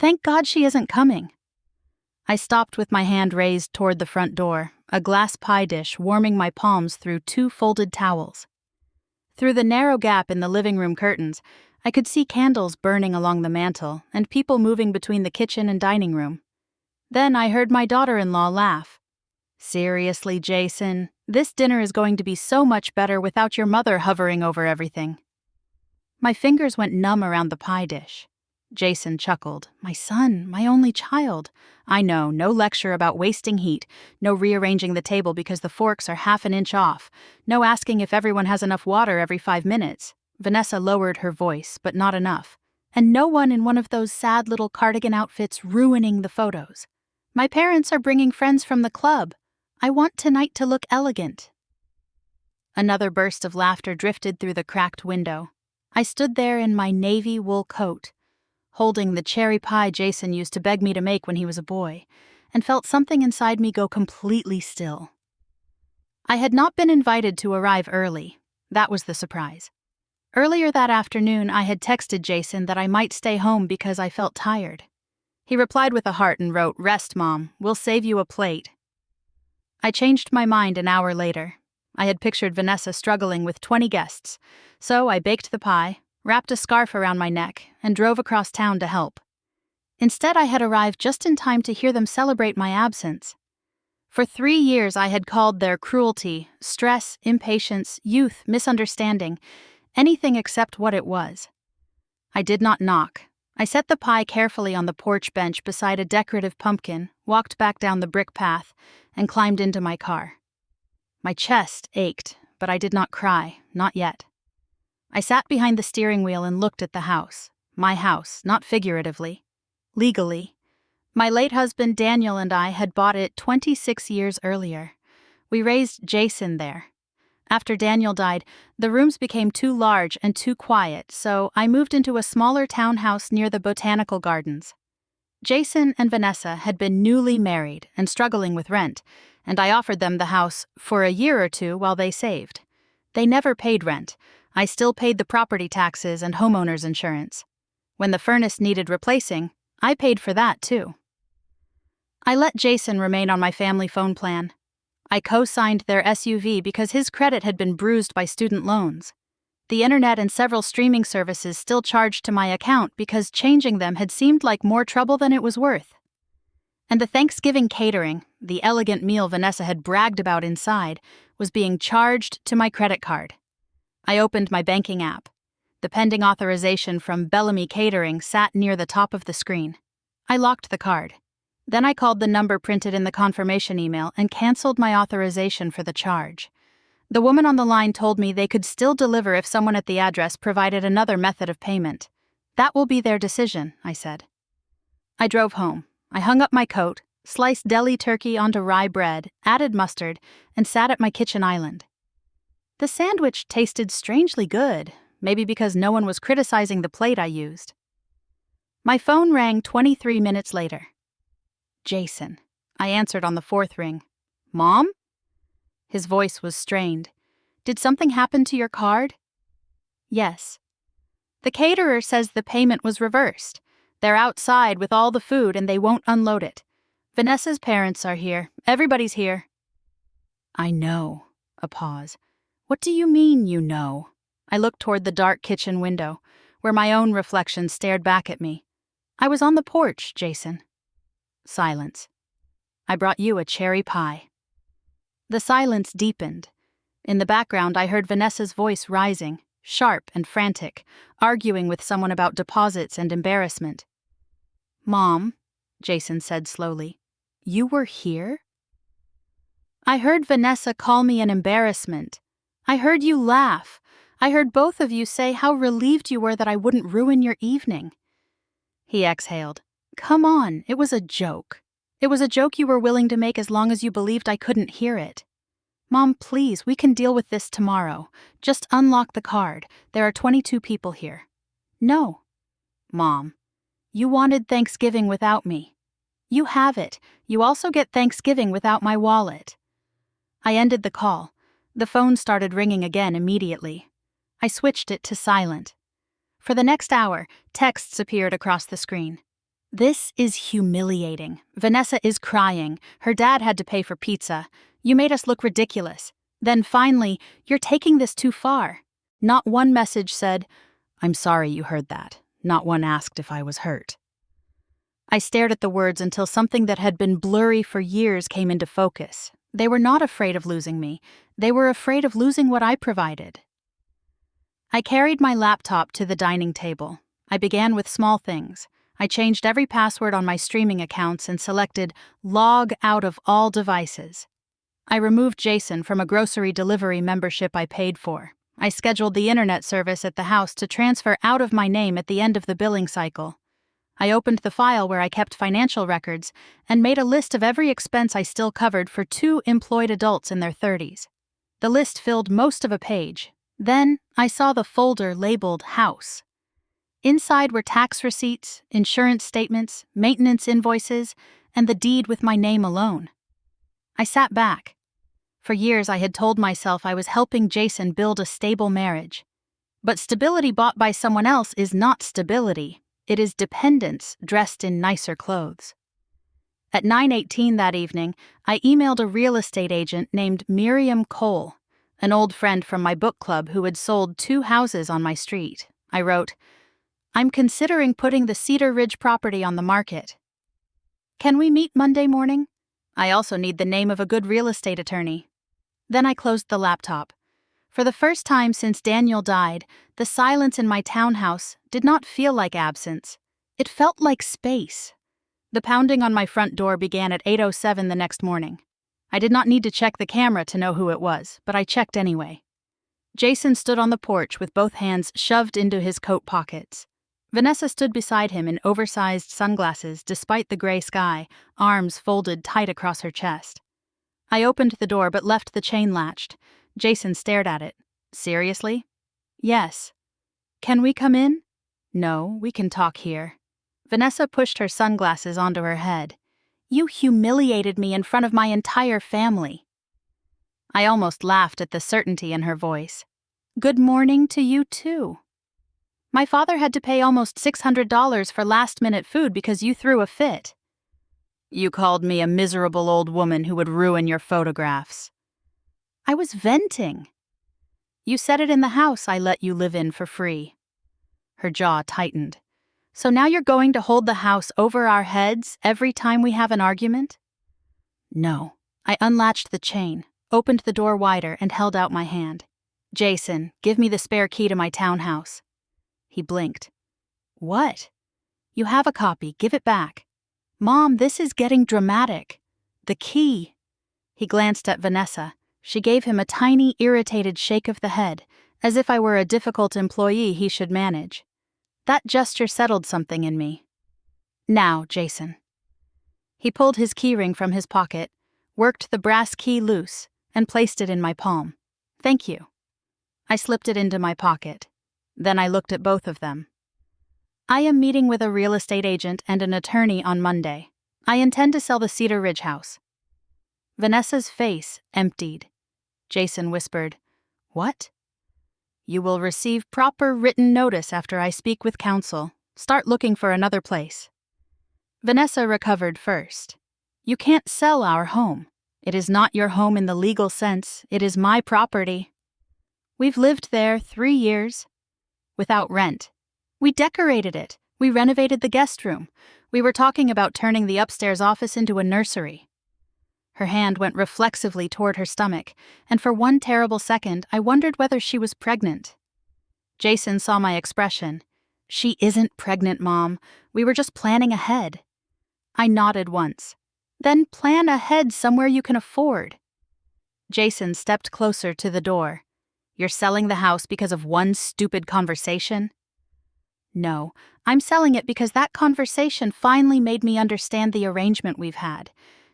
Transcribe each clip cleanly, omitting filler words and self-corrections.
Thank God she isn't coming. I stopped with my hand raised toward the front door, a glass pie dish warming my palms through 2 folded towels. Through the narrow gap in the living room curtains, I could see candles burning along the mantel and people moving between the kitchen and dining room. Then I heard my daughter-in-law laugh. Seriously, Jason, this dinner is going to be so much better without your mother hovering over everything. My fingers went numb around the pie dish. Jason chuckled. My son, my only child. I know, no lecture about wasting heat, no rearranging the table because the forks are half an inch off, no asking if everyone has enough water every 5 minutes. Vanessa lowered her voice, but not enough. And no one in one of those sad little cardigan outfits ruining the photos. My parents are bringing friends from the club. I want tonight to look elegant. Another burst of laughter drifted through the cracked window. I stood there in my navy wool coat, holding the cherry pie Jason used to beg me to make when he was a boy, and felt something inside me go completely still. I had not been invited to arrive early. That was the surprise. Earlier that afternoon, I had texted Jason that I might stay home because I felt tired. He replied with a heart and wrote, "Rest, Mom. We'll save you a plate." I changed my mind an hour later. I had pictured Vanessa struggling with 20 guests, so I baked the pie, wrapped a scarf around my neck, and drove across town to help. Instead, I had arrived just in time to hear them celebrate my absence. For 3 years, I had called their cruelty, stress, impatience, youth, misunderstanding, anything except what it was. I did not knock. I set the pie carefully on the porch bench beside a decorative pumpkin, walked back down the brick path, and climbed into my car. My chest ached, but I did not cry, not yet. I sat behind the steering wheel and looked at the house. My house, not figuratively. Legally. My late husband Daniel and I had bought it 26 years earlier. We raised Jason there. After Daniel died, the rooms became too large and too quiet, so I moved into a smaller townhouse near the botanical gardens. Jason and Vanessa had been newly married and struggling with rent, and I offered them the house for a year or 2 while they saved. They never paid rent. I still paid the property taxes and homeowner's insurance. When the furnace needed replacing, I paid for that too. I let Jason remain on my family phone plan. I co-signed their SUV because his credit had been bruised by student loans. The internet and several streaming services still charged to my account because changing them had seemed like more trouble than it was worth. And the Thanksgiving catering, the elegant meal Vanessa had bragged about inside, was being charged to my credit card. I opened my banking app. The pending authorization from Bellamy Catering sat near the top of the screen. I locked the card. Then I called the number printed in the confirmation email and canceled my authorization for the charge. The woman on the line told me they could still deliver if someone at the address provided another method of payment. That will be their decision, I said. I drove home. I hung up my coat, sliced deli turkey onto rye bread, added mustard, and sat at my kitchen island. The sandwich tasted strangely good, maybe because no one was criticizing the plate I used. My phone rang 23 minutes later. Jason. I answered on the 4th ring. Mom? His voice was strained. Did something happen to your card? Yes. The caterer says the payment was reversed. They're outside with all the food and they won't unload it. Vanessa's parents are here. Everybody's here. I know. A pause. What do you mean, you know? I looked toward the dark kitchen window, where my own reflection stared back at me. I was on the porch, Jason. Silence. I brought you a cherry pie. The silence deepened. In the background, I heard Vanessa's voice rising, sharp and frantic, arguing with someone about deposits and embarrassment. Mom, Jason said slowly, you were here? I heard Vanessa call me an embarrassment. I heard you laugh. I heard both of you say how relieved you were that I wouldn't ruin your evening. He exhaled. Come on, it was a joke. It was a joke you were willing to make as long as you believed I couldn't hear it. Mom, please, we can deal with this tomorrow. Just unlock the card. There are 22 people here. No. Mom, you wanted Thanksgiving without me. You have it. You also get Thanksgiving without my wallet. I ended the call. The phone started ringing again immediately. I switched it to silent. For the next hour, texts appeared across the screen. This is humiliating. Vanessa is crying. Her dad had to pay for pizza. You made us look ridiculous. Then finally, you're taking this too far. Not one message said, "I'm sorry you heard that." Not one asked if I was hurt. I stared at the words until something that had been blurry for years came into focus. They were not afraid of losing me. They were afraid of losing what I provided. I carried my laptop to the dining table. I began with small things. I changed every password on my streaming accounts and selected log out of all devices. I removed Jason from a grocery delivery membership I paid for. I scheduled the internet service at the house to transfer out of my name at the end of the billing cycle. I opened the file where I kept financial records and made a list of every expense I still covered for 2 employed adults in their 30s. The list filled most of a page. Then I saw the folder labeled House. Inside were tax receipts, insurance statements, maintenance invoices, and the deed with my name alone. I sat back. For years I had told myself I was helping Jason build a stable marriage. But stability bought by someone else is not stability. It is dependence dressed in nicer clothes. At 9:18 that evening, I emailed a real estate agent named Miriam Cole, an old friend from my book club who had sold 2 houses on my street. I wrote, "I'm considering putting the Cedar Ridge property on the market. Can we meet Monday morning? I also need the name of a good real estate attorney." Then I closed the laptop. For the first time since Daniel died, the silence in my townhouse did not feel like absence. It felt like space. The pounding on my front door began at 8:07 the next morning. I did not need to check the camera to know who it was, but I checked anyway. Jason stood on the porch with both hands shoved into his coat pockets. Vanessa stood beside him in oversized sunglasses despite the gray sky, arms folded tight across her chest. I opened the door but left the chain latched. Jason stared at it. "Seriously?" "Yes." "Can we come in?" "No, we can talk here." Vanessa pushed her sunglasses onto her head. "You humiliated me in front of my entire family." I almost laughed at the certainty in her voice. "Good morning to you too. My father had to pay almost $600 for last-minute food because you threw a fit." "You called me a miserable old woman who would ruin your photographs." "I was venting." "You said it in the house I let you live in for free." Her jaw tightened. "So now you're going to hold the house over our heads every time we have an argument?" "No." I unlatched the chain, opened the door wider, and held out my hand. "Jason, give me the spare key to my townhouse." He blinked. "What?" "You have a copy. Give it back." "Mom, this is getting dramatic." "The key." He glanced at Vanessa. She gave him a tiny, irritated shake of the head, as if I were a difficult employee he should manage. That gesture settled something in me. "Now, Jason." He pulled his keyring from his pocket, worked the brass key loose, and placed it in my palm. "Thank you." I slipped it into my pocket. Then I looked at both of them. "I am meeting with a real estate agent and an attorney on Monday. I intend to sell the Cedar Ridge house." Vanessa's face emptied. Jason whispered, "What?" "You will receive proper written notice after I speak with counsel. Start looking for another place." Vanessa recovered first. "You can't sell our home. It is not your home in the legal sense. It is my property. We've lived there 3 years. Without rent. We decorated it. We renovated the guest room. We were talking about turning the upstairs office into a nursery." Her hand went reflexively toward her stomach, and for one terrible second I wondered whether she was pregnant. Jason saw my expression. "She isn't pregnant, Mom. We were just planning ahead." I nodded once. "Then plan ahead somewhere you can afford." Jason stepped closer to the door. "You're selling the house because of one stupid conversation?" "No, I'm selling it because that conversation finally made me understand the arrangement we've had.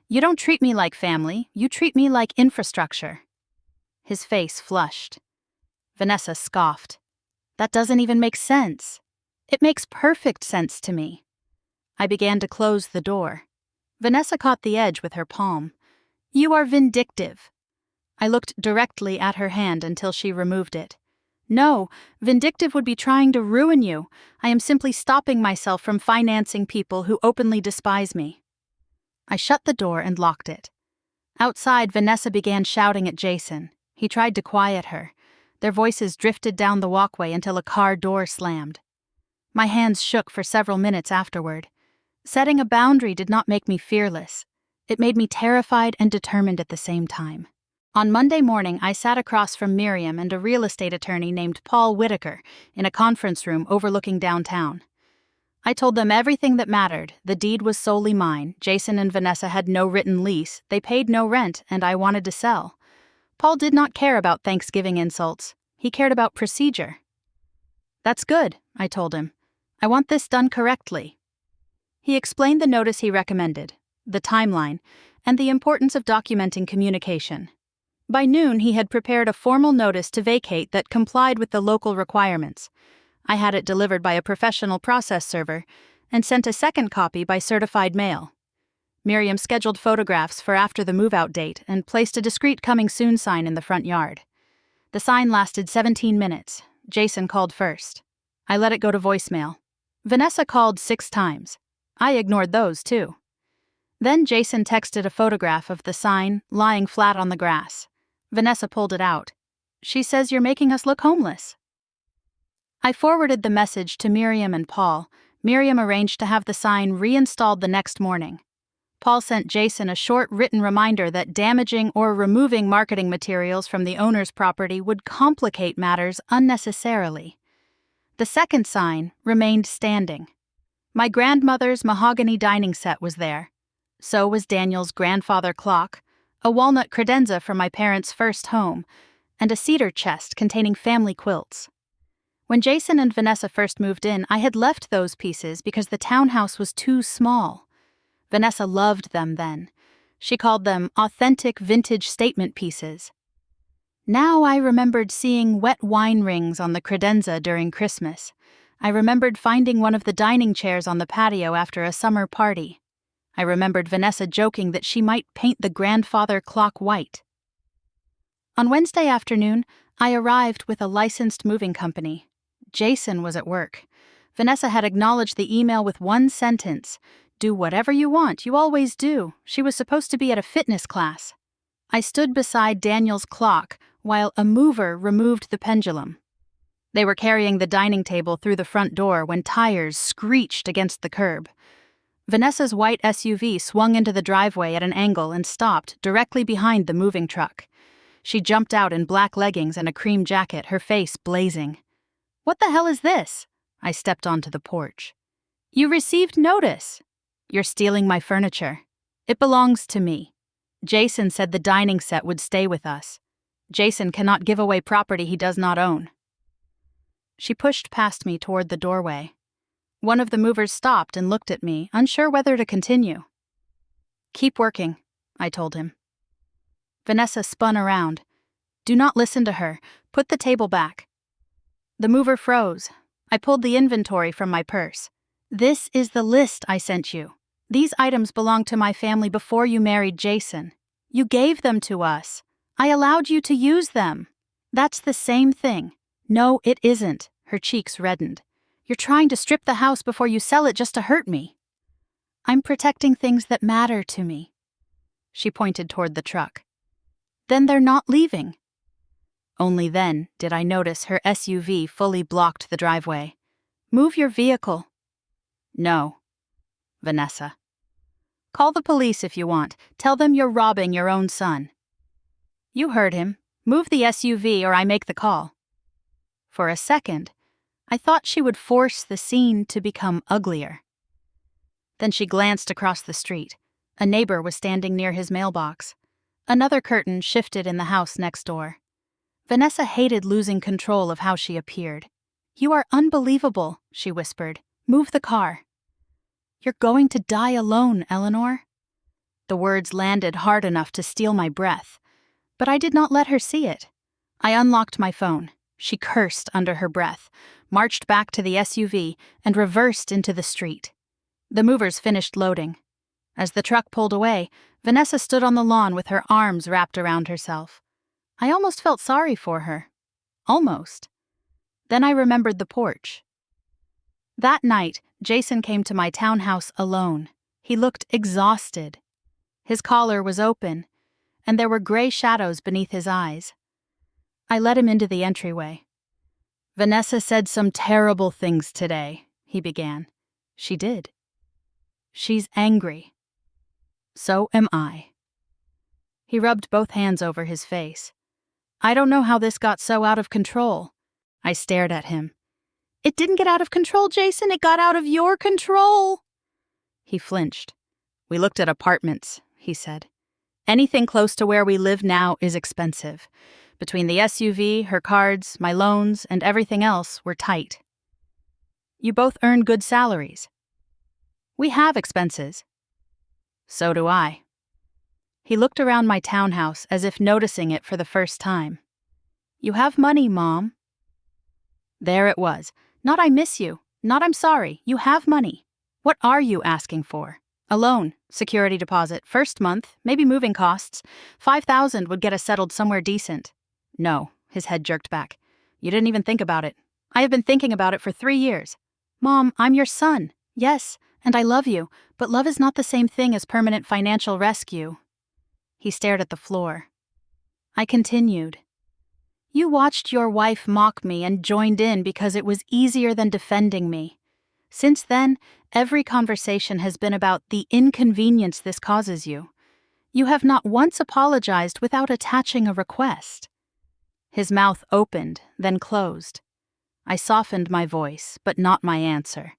You don't treat me like family, you treat me like infrastructure." His face flushed. Vanessa scoffed. "That doesn't even make sense." "It makes perfect sense to me." I began to close the door. Vanessa caught the edge with her palm. "You are vindictive." I looked directly at her hand until she removed it. No, vindictive would be trying to ruin you. I am simply stopping myself from financing people who openly despise me. I shut the door and locked it. Outside, Vanessa began shouting at Jason. He tried to quiet her. Their voices drifted down the walkway until a car door slammed. My hands shook for several minutes afterward. Setting a boundary did not make me fearless. It made me terrified and determined at the same time. On Monday morning, I sat across from Miriam and a real estate attorney named Paul Whitaker in a conference room overlooking downtown. I told them everything that mattered. The deed was solely mine. Jason and Vanessa had no written lease, they paid no rent, and I wanted to sell. Paul did not care about Thanksgiving insults. He cared about procedure. That's good, I told him. I want this done correctly. He explained the notice he recommended, the timeline, and the importance of documenting communication. By noon, he had prepared a formal notice to vacate that complied with the local requirements. I had it delivered by a professional process server and sent a second copy by certified mail. Miriam scheduled photographs for after the move-out date and placed a discreet coming soon sign in the front yard. The sign lasted 17 minutes. Jason called first. I let it go to voicemail. Vanessa called 6 times. I ignored those, too. Then Jason texted a photograph of the sign lying flat on the grass. Vanessa pulled it out. She says you're making us look homeless. I forwarded the message to Miriam and Paul. Miriam arranged to have the sign reinstalled the next morning. Paul sent Jason a short written reminder that damaging or removing marketing materials from the owner's property would complicate matters unnecessarily. The second sign remained standing. My grandmother's mahogany dining set was there. So was Daniel's grandfather clock, a walnut credenza from my parents' first home, and a cedar chest containing family quilts. When Jason and Vanessa first moved in, I had left those pieces because the townhouse was too small. Vanessa loved them then. She called them authentic vintage statement pieces. Now I remembered seeing wet wine rings on the credenza during Christmas. I remembered finding one of the dining chairs on the patio after a summer party. I remembered Vanessa joking that she might paint the grandfather clock white. On Wednesday afternoon, I arrived with a licensed moving company. Jason was at work. Vanessa had acknowledged the email with one sentence. Do whatever you want, you always do. She was supposed to be at a fitness class. I stood beside Daniel's clock while a mover removed the pendulum. They were carrying the dining table through the front door when tires screeched against the curb. Vanessa's white SUV swung into the driveway at an angle and stopped directly behind the moving truck. She jumped out in black leggings and a cream jacket, her face blazing. What the hell is this? I stepped onto the porch. You received notice. You're stealing my furniture. It belongs to me. Jason said the dining set would stay with us. Jason cannot give away property he does not own. She pushed past me toward the doorway. One of the movers stopped and looked at me, unsure whether to continue. Keep working, I told him. Vanessa spun around. Do not listen to her. Put the table back. The mover froze. I pulled the inventory from my purse. This is the list I sent you. These items belonged to my family before you married Jason. You gave them to us. I allowed you to use them. That's the same thing. No, it isn't. Her cheeks reddened. You're trying to strip the house before you sell it just to hurt me. I'm protecting things that matter to me. She pointed toward the truck. Then they're not leaving. Only then did I notice her SUV fully blocked the driveway. Move your vehicle. No. Vanessa. Call the police if you want. Tell them you're robbing your own son. You heard him. Move the SUV or I make the call. For a second, I thought she would force the scene to become uglier. Then she glanced across the street. A neighbor was standing near his mailbox. Another curtain shifted in the house next door. Vanessa hated losing control of how she appeared. You are unbelievable, she whispered. Move the car. You're going to die alone, Eleanor. The words landed hard enough to steal my breath, but I did not let her see it. I unlocked my phone. She cursed under her breath, marched back to the SUV, and reversed into the street. The movers finished loading. As the truck pulled away, Vanessa stood on the lawn with her arms wrapped around herself. I almost felt sorry for her. Almost. Then I remembered the porch. That night, Jason came to my townhouse alone. He looked exhausted. His collar was open, and there were gray shadows beneath his eyes. I let him into the entryway. "Vanessa said some terrible things today," he began. "She did. She's angry. So am I." He rubbed both hands over his face. "I don't know how this got so out of control." I stared at him. "It didn't get out of control, Jason. It got out of your control." He flinched. "We looked at apartments," he said. "Anything close to where we live now is expensive. Between the SUV, her cards, my loans, and everything else, we're tight." "You both earn good salaries." "We have expenses." "So do I." He looked around my townhouse as if noticing it for the first time. "You have money, Mom." There it was. Not "I miss you," not "I'm sorry." You have money. What are you asking for? A loan, security deposit, first month, maybe moving costs. 5,000 would get us settled somewhere decent. No, his head jerked back. "You didn't even think about it." "I have been thinking about it for 3 years. Mom, I'm your son. Yes, and I love you, but love is not the same thing as permanent financial rescue." He stared at the floor. I continued. "You watched your wife mock me and joined in because it was easier than defending me. Since then, every conversation has been about the inconvenience this causes you. You have not once apologized without attaching a request." His mouth opened, then closed. I softened my voice, but not my answer.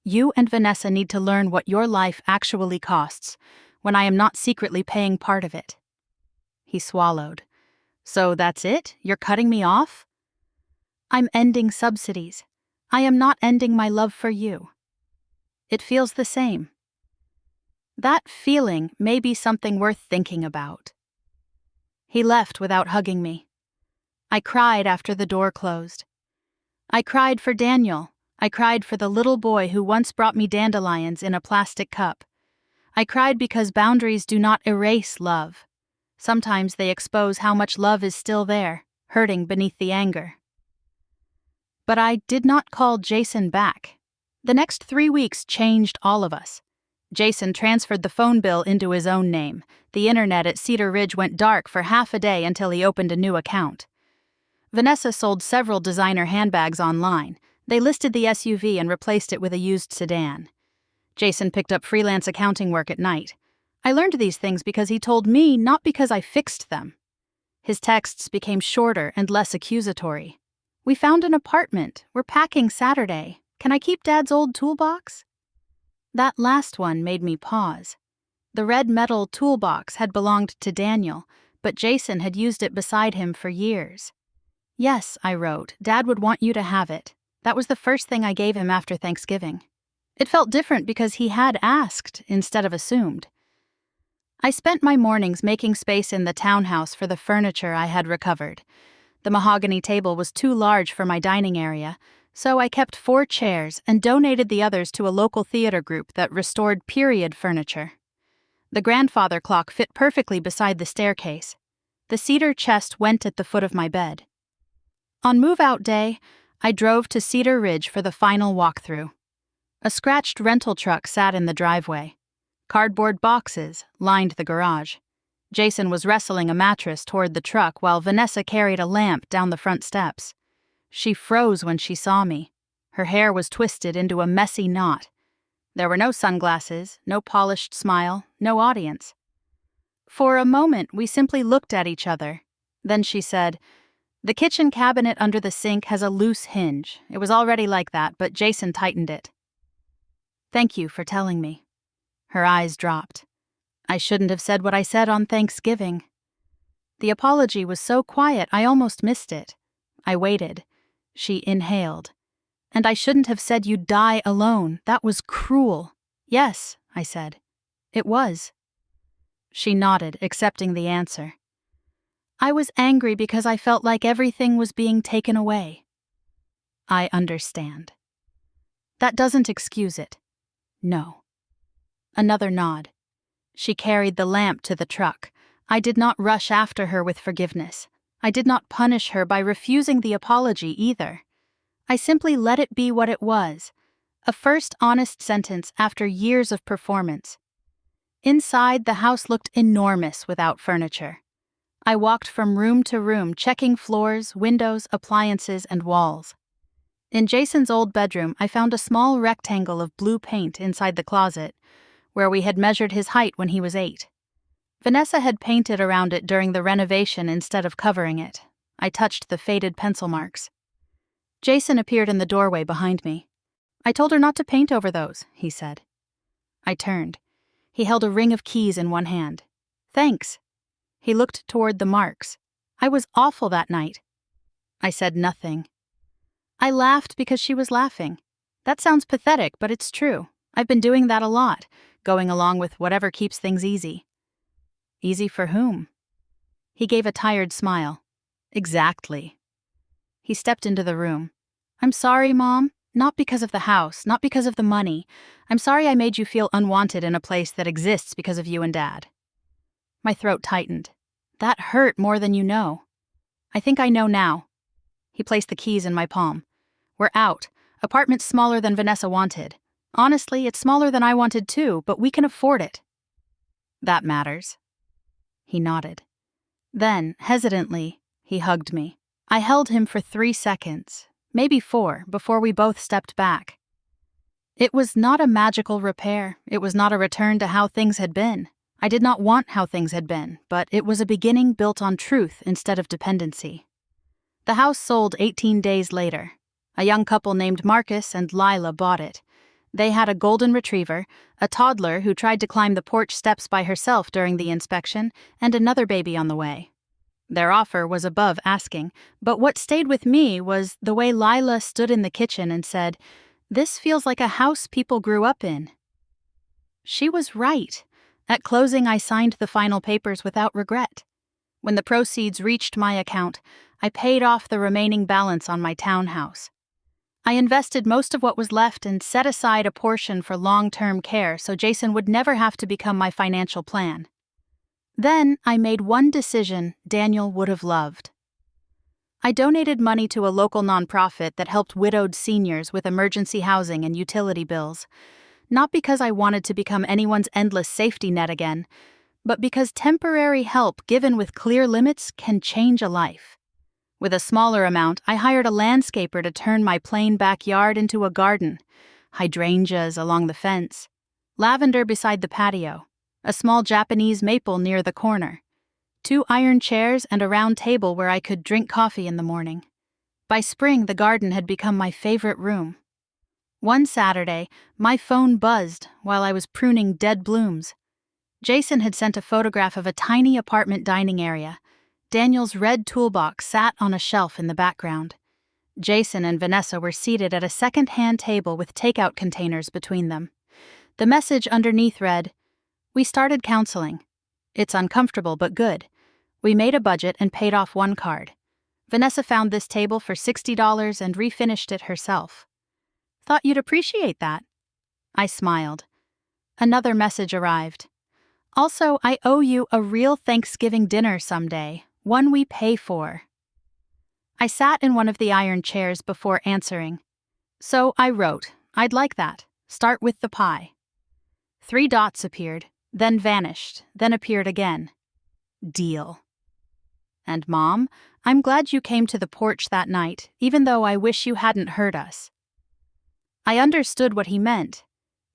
"You and Vanessa need to learn what your life actually costs, when I am not secretly paying part of it." He swallowed. "So that's it? You're cutting me off?" "I'm ending subsidies. I am not ending my love for you." "It feels the same." "That feeling may be something worth thinking about." He left without hugging me. I cried after the door closed. I cried for Daniel. I cried for the little boy who once brought me dandelions in a plastic cup. I cried because boundaries do not erase love. Sometimes they expose how much love is still there, hurting beneath the anger. But I did not call Jason back. The next 3 weeks changed all of us. Jason transferred the phone bill into his own name. The internet at Cedar Ridge went dark for half a day until he opened a new account. Vanessa sold several designer handbags online. They listed the SUV and replaced it with a used sedan. Jason picked up freelance accounting work at night. I learned these things because he told me, not because I fixed them. His texts became shorter and less accusatory. "We found an apartment. We're packing Saturday. Can I keep Dad's old toolbox?" That last one made me pause. The red metal toolbox had belonged to Daniel, but Jason had used it beside him for years. "Yes," I wrote, "Dad would want you to have it. That was the first thing I gave him after Thanksgiving." It felt different because he had asked instead of assumed. I spent my mornings making space in the townhouse for the furniture I had recovered. The mahogany table was too large for my dining area, so I kept 4 chairs and donated the others to a local theater group that restored period furniture. The grandfather clock fit perfectly beside the staircase. The cedar chest went at the foot of my bed. On move-out day, I drove to Cedar Ridge for the final walkthrough. A scratched rental truck sat in the driveway. Cardboard boxes lined the garage. Jason was wrestling a mattress toward the truck while Vanessa carried a lamp down the front steps. She froze when she saw me. Her hair was twisted into a messy knot. There were no sunglasses, no polished smile, no audience. For a moment, we simply looked at each other. Then she said, "The kitchen cabinet under the sink has a loose hinge. It was already like that, but Jason tightened it." "Thank you for telling me." Her eyes dropped. I shouldn't have said what I said on Thanksgiving. The apology was so quiet I almost missed it. I waited. She inhaled. "And I shouldn't have said you'd die alone. That was cruel." "Yes," I said. "It was." She nodded, accepting the answer. "I was angry because I felt like everything was being taken away." "I understand." "That doesn't excuse it." "No." Another nod. She carried the lamp to the truck. I did not rush after her with forgiveness. I did not punish her by refusing the apology either. I simply let it be what it was, a first honest sentence after years of performance. Inside, the house looked enormous without furniture. I walked from room to room, checking floors, windows, appliances, and walls. In Jason's old bedroom, I found a small rectangle of blue paint inside the closet, where we had measured his height when he was 8. Vanessa had painted around it during the renovation instead of covering it. I touched the faded pencil marks. Jason appeared in the doorway behind me. "I told her not to paint over those," he said. I turned. He held a ring of keys in one hand. "Thanks." He looked toward the marks. "I was awful that night." I said nothing. I laughed because she was laughing. That sounds pathetic, but it's true. I've been doing that a lot, going along with whatever keeps things easy. Easy for whom? He gave a tired smile. Exactly. He stepped into the room. "I'm sorry, Mom. Not because of the house, not because of the money. I'm sorry I made you feel unwanted in a place that exists because of you and Dad." My throat tightened. That hurt more than you know. "I think I know now." He placed the keys in my palm. "We're out. Apartment's smaller than Vanessa wanted. Honestly, it's smaller than I wanted too, but we can afford it." "That matters." He nodded. Then, hesitantly, he hugged me. I held him for 3 seconds, maybe 4, before we both stepped back. It was not a magical repair. It was not a return to how things had been. I did not want how things had been, but it was a beginning built on truth instead of dependency. The house sold 18 days later. A young couple named Marcus and Lila bought it. They had a golden retriever, a toddler who tried to climb the porch steps by herself during the inspection, and another baby on the way. Their offer was above asking, but what stayed with me was the way Lila stood in the kitchen and said, "This feels like a house people grew up in." She was right. At closing, I signed the final papers without regret. When the proceeds reached my account, I paid off the remaining balance on my townhouse. I invested most of what was left and set aside a portion for long-term care so Jason would never have to become my financial plan. Then I made one decision Daniel would have loved. I donated money to a local nonprofit that helped widowed seniors with emergency housing and utility bills, not because I wanted to become anyone's endless safety net again, but because temporary help given with clear limits can change a life. With a smaller amount, I hired a landscaper to turn my plain backyard into a garden, hydrangeas along the fence, lavender beside the patio, a small Japanese maple near the corner, 2 iron chairs and a round table where I could drink coffee in the morning. By spring, the garden had become my favorite room. One Saturday, my phone buzzed while I was pruning dead blooms. Jason had sent a photograph of a tiny apartment dining area. Daniel's red toolbox sat on a shelf in the background. Jason and Vanessa were seated at a second-hand table with takeout containers between them. The message underneath read, "We started counseling. It's uncomfortable but good. We made a budget and paid off 1 card. Vanessa found this table for $60 and refinished it herself. Thought you'd appreciate that." I smiled. Another message arrived. "Also, I owe you a real Thanksgiving dinner someday, one we pay for." I sat in one of the iron chairs before answering. So I wrote, "I'd like that. Start with the pie." 3 dots appeared, then vanished, then appeared again. Deal. "And Mom, I'm glad you came to the porch that night, even though I wish you hadn't heard us." I understood what he meant.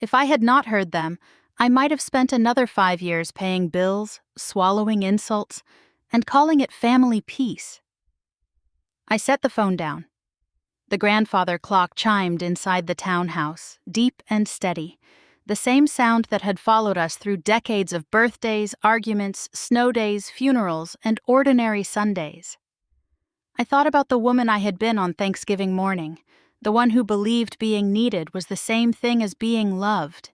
If I had not heard them, I might have spent another 5 years paying bills, swallowing insults, and calling it family peace. I set the phone down. The grandfather clock chimed inside the townhouse, deep and steady, the same sound that had followed us through decades of birthdays, arguments, snow days, funerals, and ordinary Sundays. I thought about the woman I had been on Thanksgiving morning, the one who believed being needed was the same thing as being loved.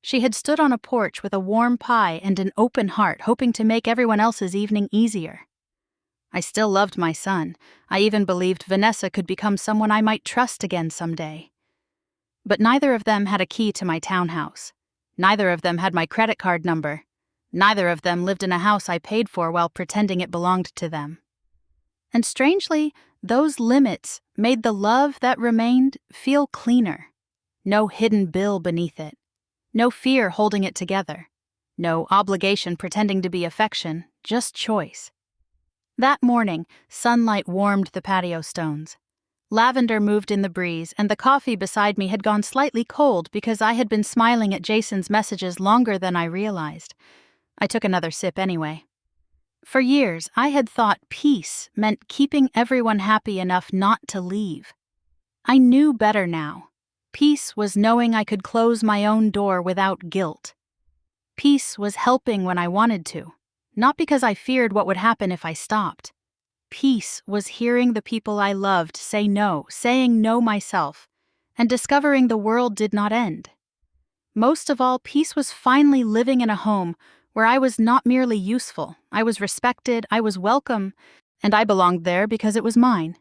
She had stood on a porch with a warm pie and an open heart, hoping to make everyone else's evening easier. I still loved my son. I even believed Vanessa could become someone I might trust again someday. But neither of them had a key to my townhouse. Neither of them had my credit card number. Neither of them lived in a house I paid for while pretending it belonged to them. And strangely, those limits made the love that remained feel cleaner. No hidden bill beneath it. No fear holding it together. No obligation pretending to be affection, just choice. That morning, sunlight warmed the patio stones. Lavender moved in the breeze, and the coffee beside me had gone slightly cold because I had been smiling at Jason's messages longer than I realized. I took another sip anyway. For years, I had thought peace meant keeping everyone happy enough not to leave. I knew better now. Peace was knowing I could close my own door without guilt. Peace was helping when I wanted to, not because I feared what would happen if I stopped. Peace was hearing the people I loved say no, saying no myself, and discovering the world did not end. Most of all, peace was finally living in a home where I was not merely useful, I was respected, I was welcome, and I belonged there because it was mine.